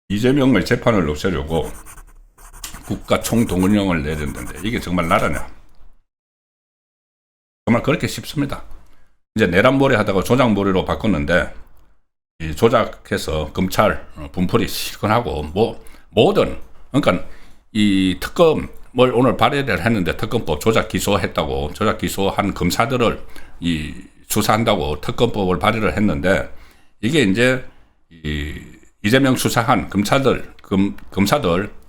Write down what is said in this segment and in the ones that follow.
이재명의 재판을 없애려고 국가 총동원령을 내렸는데 이게 정말 나라냐? 정말 그렇게 쉽습니다. 이제 내란몰이 하다가 조작몰이로 바꿨는데 이 조작해서 검찰 분풀이 시큰하고 뭐 모든 그러니까 이 특검을 오늘 발의를 했는데 특검법 조작 기소했다고 조작 기소한 검사들을 이 수사한다고 특검법을 발의를 했는데 이게 이제 이재명 수사한 검사들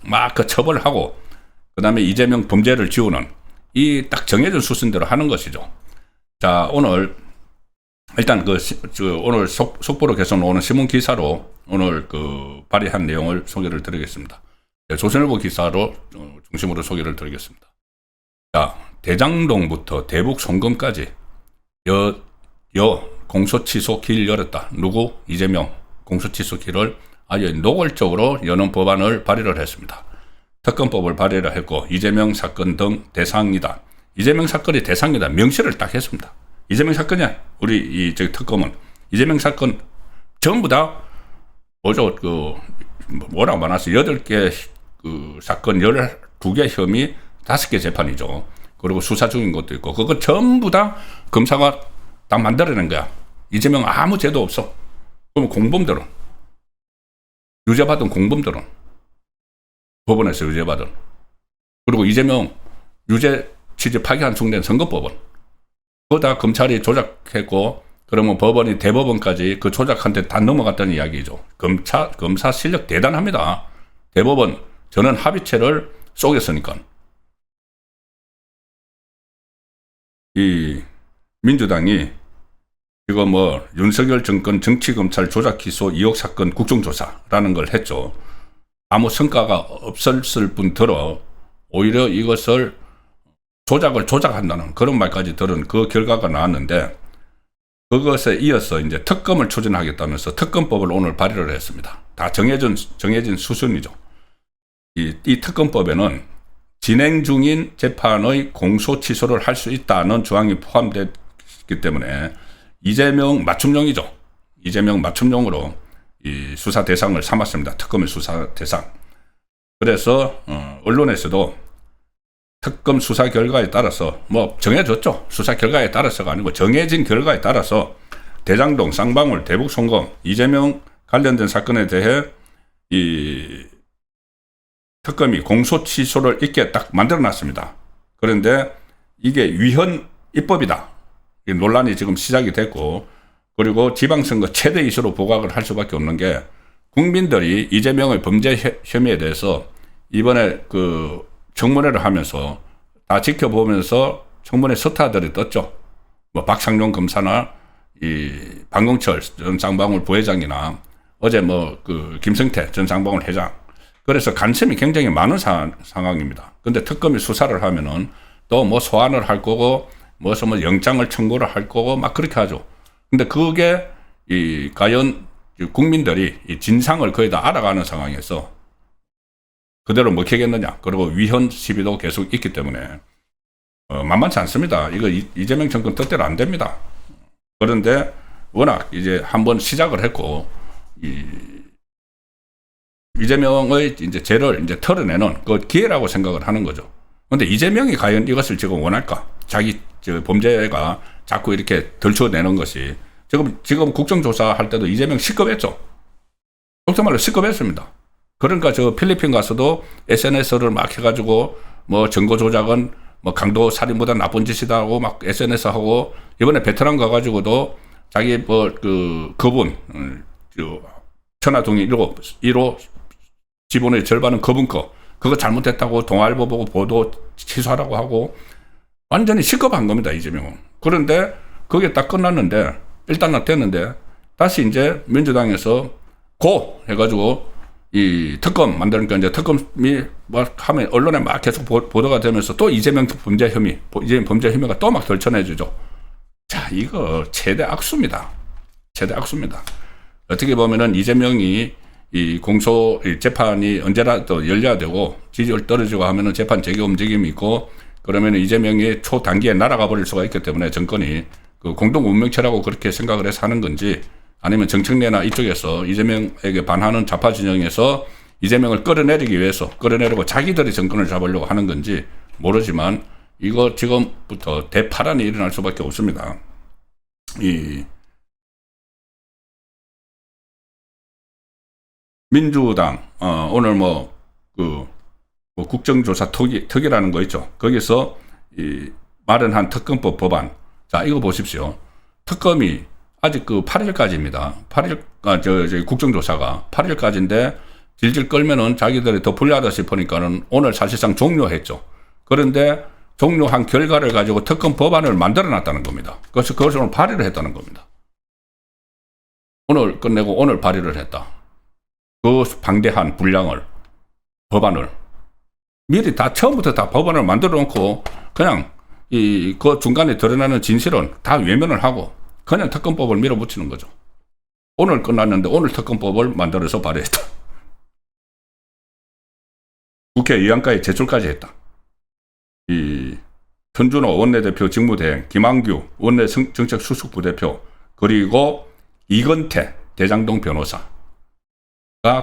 막 그 처벌하고 그다음에 이재명 범죄를 지우는 이 딱 정해진 수순대로 하는 것이죠. 자, 오늘 일단 오늘 속보로 계속 오는 신문 기사로 오늘 발의한 내용을 소개를 드리겠습니다. 조선일보 기사로 중심으로 소개를 드리겠습니다. 자, 대장동부터 대북 송금까지 공소취소 길 열었다. 누구? 이재명 공소취소 길을 아주 노골적으로 여는 법안을 발의를 했습니다. 특검법을 발의를 했고 이재명 사건 등 대상이다. 이재명 사건이 대상이다. 명시를 딱 했습니다. 이재명 사건이야. 우리 특검은 이재명 사건 전부 다 뭐죠? 뭐라고 말하서 8개 사건 12개 혐의 5개 재판이죠. 그리고 수사 중인 것도 있고 그거 전부 다 검사가 다 만들어낸 거야. 이재명 아무 죄도 없어. 그럼 공범들은 유죄받은 공범들은 법원에서 유죄받은 그리고 이재명 유죄 취지 파기한 중된 선거법은 그거 다 검찰이 조작했고 그러면 법원이 대법원까지 그 조작한테 다 넘어갔다는 이야기죠. 검사 실력 대단합니다. 대법원 저는 합의체를 쏘겠으니까 이 민주당이 이거 윤석열 정권 정치검찰 조작기소 2억 사건 국정조사라는 걸 했죠. 아무 성과가 없었을 뿐더러 오히려 이것을 조작한다는 그런 말까지 들은 그 결과가 나왔는데 그것에 이어서 이제 특검을 추진하겠다면서 특검법을 오늘 발의를 했습니다. 다 정해진 수순이죠. 이 특검법에는 진행 중인 재판의 공소 취소를 할 수 있다는 조항이 포함됐기 때문에 이재명 맞춤용이죠. 이재명 맞춤용으로 이 수사 대상을 삼았습니다. 특검의 수사 대상. 그래서 언론에서도 특검 수사 결과에 따라서 정해졌죠. 수사 결과에 따라서가 아니고 정해진 결과에 따라서 대장동, 쌍방울, 대북 송금, 이재명 관련된 사건에 대해 이 특검이 공소 취소를 있게 딱 만들어놨습니다. 그런데 이게 위헌 입법이다. 논란이 지금 시작이 됐고 그리고 지방선거 최대 이슈로 부각을 할 수밖에 없는 게 국민들이 이재명의 범죄 혐의에 대해서 이번에 청문회를 하면서 다 지켜보면서 청문회 스타들이 떴죠. 박상용 검사나 이 방공철 전 쌍방울 부회장이나 어제 김성태 전 쌍방울 회장. 그래서 관심이 굉장히 많은 상황입니다. 근데 특검이 수사를 하면은 또 소환을 할 거고 영장을 청구를 할 거고 막 그렇게 하죠. 근데 그게 과연 국민들이 이 진상을 거의 다 알아가는 상황에서 그대로 먹히겠느냐. 그리고 위헌 시비도 계속 있기 때문에 만만치 않습니다. 이거 이재명 정권 뜻대로 안 됩니다. 그런데 워낙 이제 한번 시작을 했고 이재명의 이제 죄를 이제 털어내는 그 기회라고 생각을 하는 거죠. 그런데 이재명이 과연 이것을 지금 원할까? 자기 범죄가 자꾸 이렇게 덜쳐내는 것이 지금 국정조사 할 때도 이재명 시급했죠. 속성말로 시급했습니다. 그러니까 필리핀 가서도 SNS를 막 해가지고 증거 조작은 강도 살인보다 나쁜 짓이다 하고 막 SNS 하고 이번에 베트남 가가지고도 자기 그분 천화동이 1호 지분의 절반은 그분 그거 잘못했다고 동아일보 보고 보도 취소하라고 하고 완전히 시급한 겁니다, 이재명은. 그런데 그게 딱 끝났는데 일단은 됐는데 다시 이제 민주당에서 고 해가지고 이 특검 만드니까 이제 특검이 하면 언론에 막 계속 보도가 되면서 또 이재명 범죄 혐의가 또 막 덜쳐내주죠. 자, 이거 최대 악수입니다. 최대 악수입니다. 어떻게 보면은 이재명이 이 재판이 언제라도 열려야 되고 지지율 떨어지고 하면은 재판 재개 움직임이 있고 그러면 이재명이 초단기에 날아가 버릴 수가 있기 때문에 정권이 그 공동 운명체라고 그렇게 생각을 해서 하는 건지, 아니면 정청래나 이쪽에서 이재명에게 반하는 좌파 진영에서 이재명을 끌어내리기 위해서 끌어내리고 자기들이 정권을 잡으려고 하는 건지 모르지만, 이거 지금부터 대파란이 일어날 수밖에 없습니다. 이 민주당 오늘 국정조사 특위라는 거 있죠. 거기서 마련한 특검법 법안. 자, 이거 보십시오. 특검이 아직 8일까지입니다. 8일, 국정조사가 8일까지인데 질질 끌면은 자기들이 더 불리하다 싶으니까는 오늘 사실상 종료했죠. 그런데 종료한 결과를 가지고 특검 법안을 만들어 놨다는 겁니다. 그래서 그것을 오늘 발의를 했다는 겁니다. 오늘 끝내고 오늘 발의를 했다. 그 방대한 분량을, 법안을. 미리 다 처음부터 다 법안을 만들어 놓고 그냥 그 중간에 드러나는 진실은 다 외면을 하고 그냥 특검법을 밀어붙이는 거죠. 오늘 끝났는데 오늘 특검법을 만들어서 발의했다. 국회 의안가에 제출까지 했다. 현준호 원내대표 직무대행, 김한규 원내 정책수석부대표, 그리고 이건태 대장동 변호사가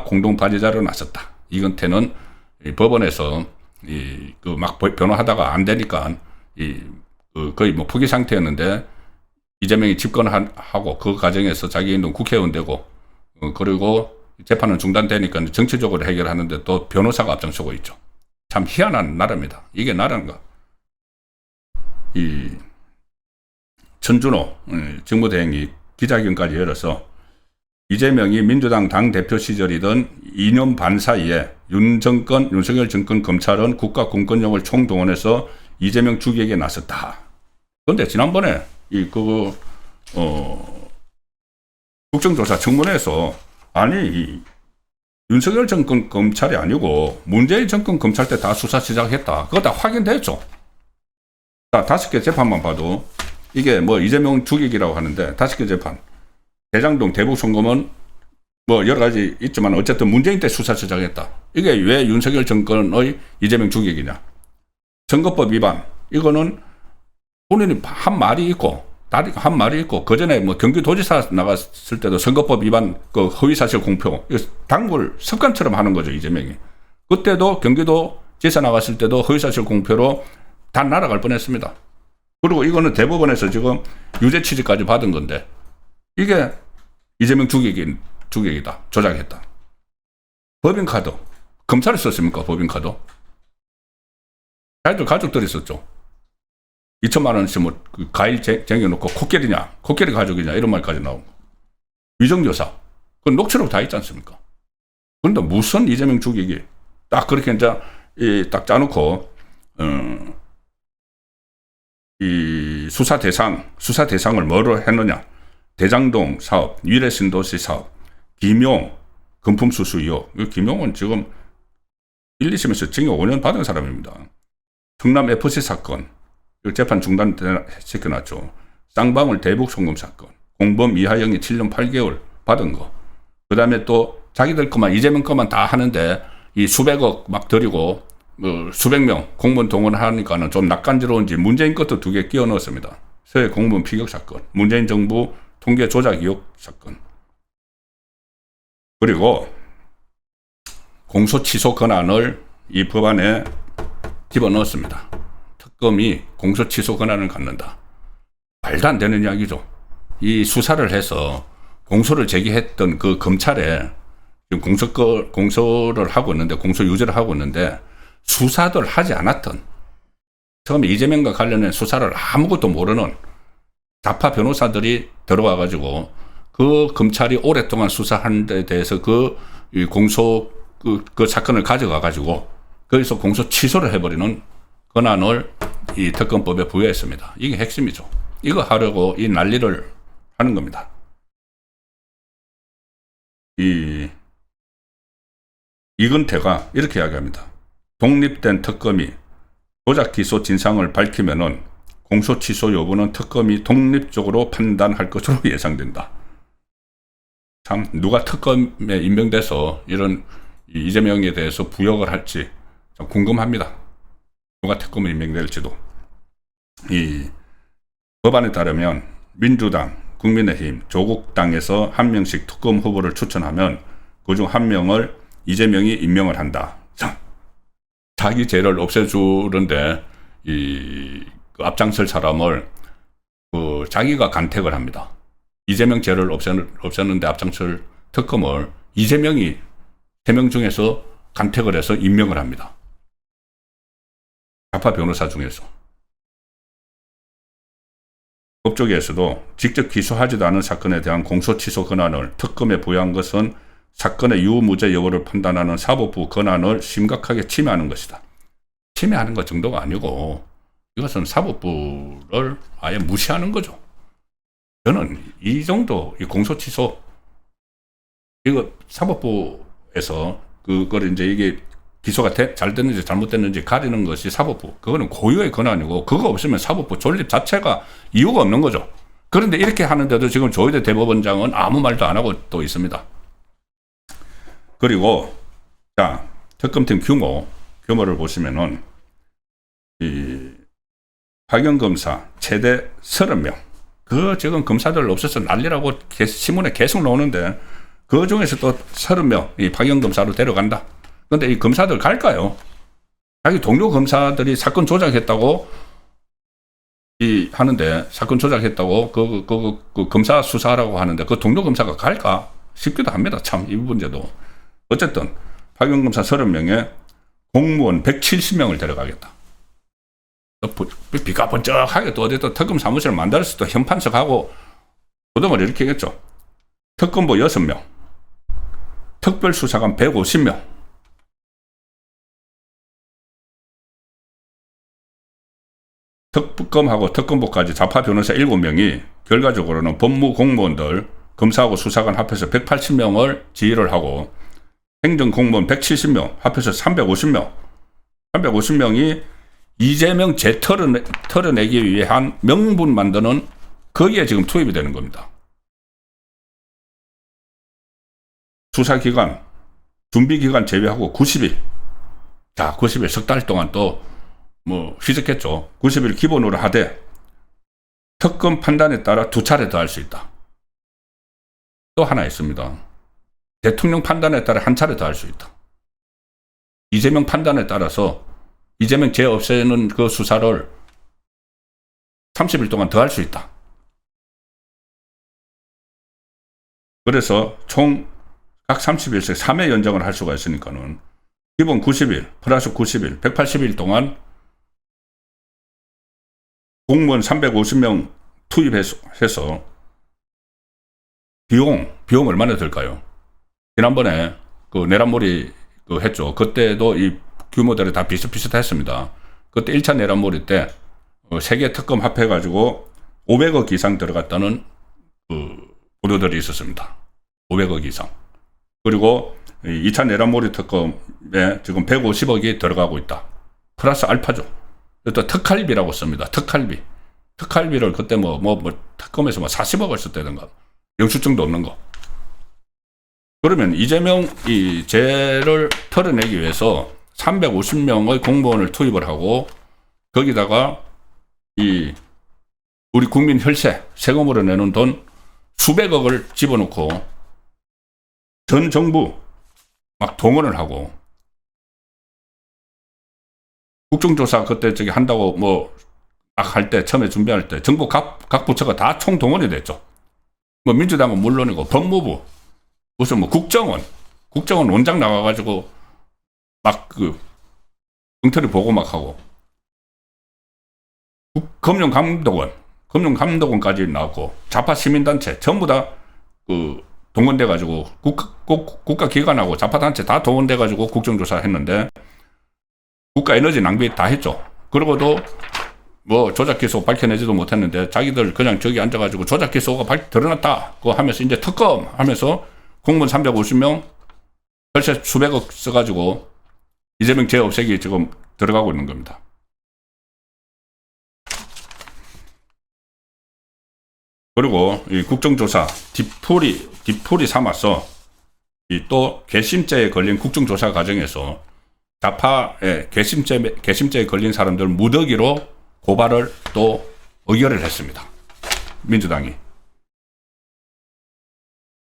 공동 발의자로 나섰다. 이건태는 법원에서 막 변호하다가 안 되니까 거의 포기 상태였는데, 이재명이 집권하고 그 과정에서 자기는 국회의원 되고 그리고 재판은 중단되니까 정치적으로 해결하는데 또 변호사가 앞장서고 있죠. 참 희한한 나라입니다. 이게 나라인가? 천준호 직무대행이 기자회견까지 열어서 이재명이 민주당 당대표 시절이던 2년 반 사이에 윤석열 정권 검찰은 국가 공권력을 총동원해서 이재명 죽이기에 나섰다. 그런데 지난번에 국정조사 청문회에서 아니 윤석열 정권 검찰이 아니고 문재인 정권 검찰 때 다 수사 시작했다. 그거 다 확인됐죠. 자, 5개 재판만 봐도 이게 이재명 죽이기라고 하는데 5개 재판. 대장동 대북송금은 여러 가지 있지만 어쨌든 문재인 때 수사 시작했다. 이게 왜 윤석열 정권의 이재명 죽이기냐. 선거법 위반. 이거는 본인이 한 말이 있고 그 전에 경기도지사 나갔을 때도 선거법 위반 허위사실 공표, 단골 습관처럼 하는 거죠, 이재명이. 그때도 경기도지사 나갔을 때도 허위사실 공표로 다 날아갈 뻔했습니다. 그리고 이거는 대법원에서 지금 유죄 취지까지 받은 건데, 이게 이재명 죽이기다, 조작했다. 법인카드, 검찰이 썼습니까, 법인카드? 자기들 가족들이 썼죠. 2천만 원씩 과일 쟁여놓고 코끼리 가족이냐 이런 말까지 나오고, 위정교사 그 녹취록 다 있지 않습니까? 그런데 무슨 이재명 죽이기, 딱 그렇게 이제 딱 짜놓고 이 수사 대상을 뭐로 했느냐. 대장동 사업, 미래신도시 사업, 김용 금품 수수 의혹. 김용은 지금 1, 2심에서 징역 5년 받은 사람입니다. 성남 FC 사건 재판 중단시켜놨죠. 쌍방울 대북 송금 사건, 공범 이하영이 7년 8개월 받은 거. 그 다음에 또 자기들 것만, 이재명 것만 다 하는데 이 수백억 막 들이고 수백 명 공무원 동원하니까는 좀 낯간지러운지 문재인 것도 2개 끼워 넣었습니다. 서해 공무원 피격 사건, 문재인 정부 통계 조작 의혹 사건. 그리고 공소 취소 권한을 이 법안에 집어넣었습니다. 특검이 공소 취소 권한을 갖는다. 말도 안 되는 이야기죠. 이 수사를 해서 공소를 제기했던 그 검찰에 지금 공소를 하고 있는데, 공소 유죄를 하고 있는데, 수사들 하지 않았던, 처음에 이재명과 관련된 수사를 아무것도 모르는 좌파 변호사들이 들어와가지고 그 검찰이 오랫동안 수사한 데 대해서 그 사건을 가져가가지고 거기서 공소 취소를 해버리는 권한을 이 특검법에 부여했습니다. 이게 핵심이죠. 이거 하려고 이 난리를 하는 겁니다. 이건태가 이렇게 이야기합니다. 독립된 특검이 조작 기소 진상을 밝히면은 공소 취소 여부는 특검이 독립적으로 판단할 것으로 예상된다. 참 누가 특검에 임명돼서 이런 이재명에 대해서 부역을 할지 참 궁금합니다. 누가 특검을 임명될지도. 이 법안에 따르면 민주당, 국민의힘, 조국당에서 한 명씩 특검 후보를 추천하면 그중 한 명을 이재명이 임명을 한다. 자기 죄를 없애주는데 그 앞장설 사람을 자기가 간택을 합니다. 이재명 죄를 없애는데 앞장설 특검을 이재명이 3명 중에서 간택을 해서 임명을 합니다. 좌파 변호사 중에서. 법조계에서도 직접 기소하지도 않은 사건에 대한 공소취소 권한을 특검에 부여한 것은 사건의 유무죄 여부를 판단하는 사법부 권한을 심각하게 침해하는 것이다. 침해하는 것 정도가 아니고 이것은 사법부를 아예 무시하는 거죠. 저는 이 정도 이 공소취소 이거 사법부에서 그걸 이제 이게 기소가 잘 됐는지 잘못됐는지 가리는 것이 사법부. 그거는 고유의 권한이고 그거 없으면 사법부 존립 자체가 이유가 없는 거죠. 그런데 이렇게 하는데도 지금 조희대 대법원장은 아무 말도 안 하고 또 있습니다. 그리고 자 특검팀 규모를 보시면은 이 박영 검사 최대 30명. 그 지금 검사들 없어서 난리라고 신문에 계속 나오는데 그 중에서 또 30명 이 박영 검사로 데려간다. 근데 이 검사들 갈까요? 자기 동료 검사들이 사건 조작했다고 하는데 사건 조작했다고 그 검사 수사하라고 하는데 그 동료 검사가 갈까 싶기도 합니다. 참 이 문제도. 어쨌든 박영 검사 30명에 공무원 170명을 데려가겠다. 비가 번쩍하게 또 어디 또 특검 사무실을 만들어서 또 현판석하고 부동을 일으키겠죠. 특검부 6명, 특별수사관 150명. 특검하고 특검부까지 좌파 변호사 7명이 결과적으로는 법무 공무원들, 검사하고 수사관 합해서 180명을 지휘를 하고 행정공무원 170명, 합해서 350명. 350명이 이재명 죄 털어내기 위한 명분 만드는 거기에 지금 투입이 되는 겁니다. 수사기간, 준비기간 제외하고 90일. 자, 90일 석 달 동안 또 휘적했죠. 90일 기본으로 하되 특검 판단에 따라 2차례 더 할 수 있다. 또 하나 있습니다. 대통령 판단에 따라 1차례 더 할 수 있다. 이재명 판단에 따라서 이재명 죄 없애는 그 수사를 30일 동안 더 할 수 있다. 그래서 총 각 30일씩 3회 연장을 할 수가 있으니까는 기본 90일 플러스 90일 180일 동안 공무원 350명 투입해서 비용 얼마나 들까요? 지난번에 그 내란몰이 했죠. 그때도 이 규모들이 다 비슷비슷했습니다. 그때 1차 내란몰이 때 3개 특검 합해가지고 500억 이상 들어갔다는 보도들이 있었습니다. 500억 이상. 그리고 2차 내란몰이 특검에 지금 150억이 들어가고 있다. 플러스 알파죠. 또 특할비라고 씁니다. 특할비. 특할비를 그때 특검에서 40억을 썼다든가. 영수증도 없는 거. 그러면 이재명 이 죄를 털어내기 위해서 350명의 공무원을 투입을 하고 거기다가 우리 국민 혈세, 세금으로 내는 돈 수백억을 집어넣고 전 정부 막 동원을 하고 국정조사 그때 한다고 막 할 때 처음에 준비할 때 정부 각 부처가 다 총동원이 됐죠. 민주당은 물론이고 법무부 무슨 국정원 원장 나와가지고 막 엉터리 보고 막 하고 금융감독원까지 나왔고 좌파 시민단체 전부 다 동원돼가지고 국가기관하고 좌파단체 다 동원돼가지고 국정조사 했는데 국가 에너지 낭비 다 했죠. 그러고도 조작기소 밝혀내지도 못했는데 자기들 그냥 저기 앉아가지고 조작기소가 드러났다 그거 하면서 이제 특검 하면서 공무원 350명 혈세 수백억 써가지고 이재명 죄 없애기 지금 들어가고 있는 겁니다. 그리고 이 국정조사 뒤풀이 삼아서 또 괘씸죄에 걸린 국정조사 과정에서 좌파의 개심죄에 걸린 사람들 무더기로 고발을 또 의결을 했습니다. 민주당이.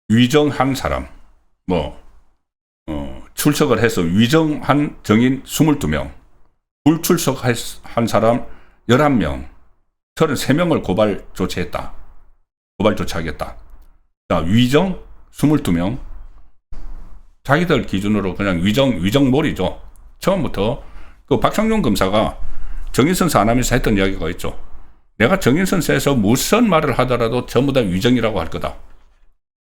위정한 사람, 출석을 해서 위정한 정인 22명, 불출석한 사람 11명, 33명을 고발 조치했다. 고발 조치하겠다. 자, 위정 22명. 자기들 기준으로 그냥 위정몰이죠. 처음부터 그 박상용 검사가 정인선서 안 하면서 했던 이야기가 있죠. 내가 정인선서에서 무슨 말을 하더라도 전부 다 위정이라고 할 거다.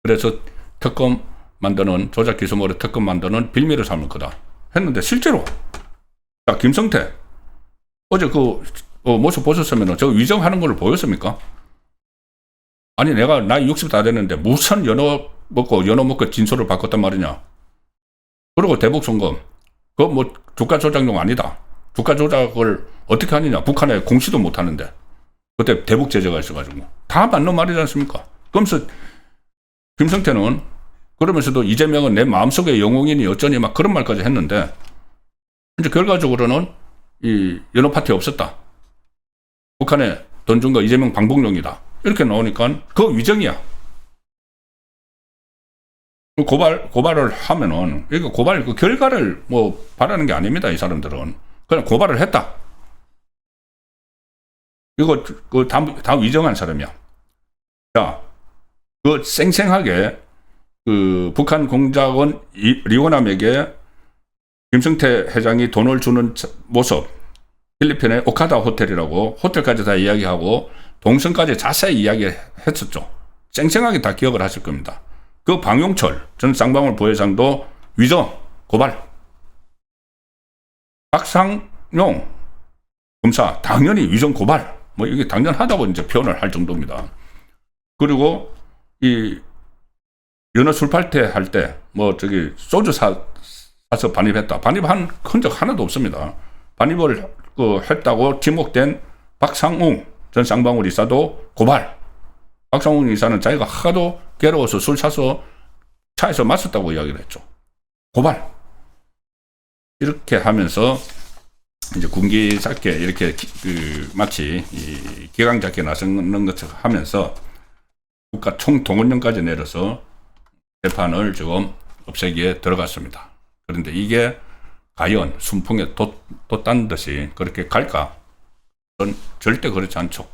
그래서 특검 만드는 조작 기소모를 특검 만드는 빌미를 삼을 거다 했는데 실제로 자, 김성태 어제 그 모습 보셨으면 저 위정하는 걸 보였습니까? 아니 내가 나이 60 다 됐는데 무슨 연어 먹고 진술을 바꿨단 말이냐. 그리고 대북송금 그거 뭐 주가 조작용 아니다. 주가 조작을 어떻게 하느냐. 북한에 공시도 못 하는데 그때 대북 제재가 있어가지고 다 맞는 말이지 않습니까? 그러면서 김성태는 그러면서도 이재명은 내 마음속의 영웅이니 어쩌니 막 그런 말까지 했는데 이제 결과적으로는 이 연어 파티 없었다. 북한에 돈 준 거 이재명 방북용이다. 이렇게 나오니까 그거 위정이야. 고발을 하면은 이거 고발 그 결과를 뭐 바라는 게 아닙니다. 이 사람들은 그냥 고발을 했다. 이거 그 다 위정한 사람이야. 자, 그 쌩쌩하게 그 북한 공작원 리오남에게 김성태 회장이 돈을 주는 모습, 필리핀의 오카다 호텔이라고 호텔까지 다 이야기하고 동선까지 자세히 이야기했었죠. 쌩쌩하게 다 기억을 하실 겁니다. 그 방용철 전 쌍방울 부회장도 위정 고발. 박상용 검사 당연히 위정 고발. 뭐 이게 당연하다고 이제 표현을 할 정도입니다. 그리고 이 연어 술 팔때 할 때 뭐 저기 소주 사서 반입했다. 반입한 흔적 하나도 없습니다. 반입을 했다고 지목된 박상웅 전 쌍방울 이사도 고발. 박상웅 이사는 자기가 하도 괴로워서 술 사서 차에서 마셨다고 이야기를 했죠. 고발. 이렇게 하면서 이제 군기 잡게 이렇게 마치 이 기강 잡게 나서는 것처럼 하면서 국가 총동원령까지 내려서 재판을 지금 없애기에 들어갔습니다. 그런데 이게 과연 순풍에 돛 딴 듯이 그렇게 갈까? 저는 절대 그렇지 않죠.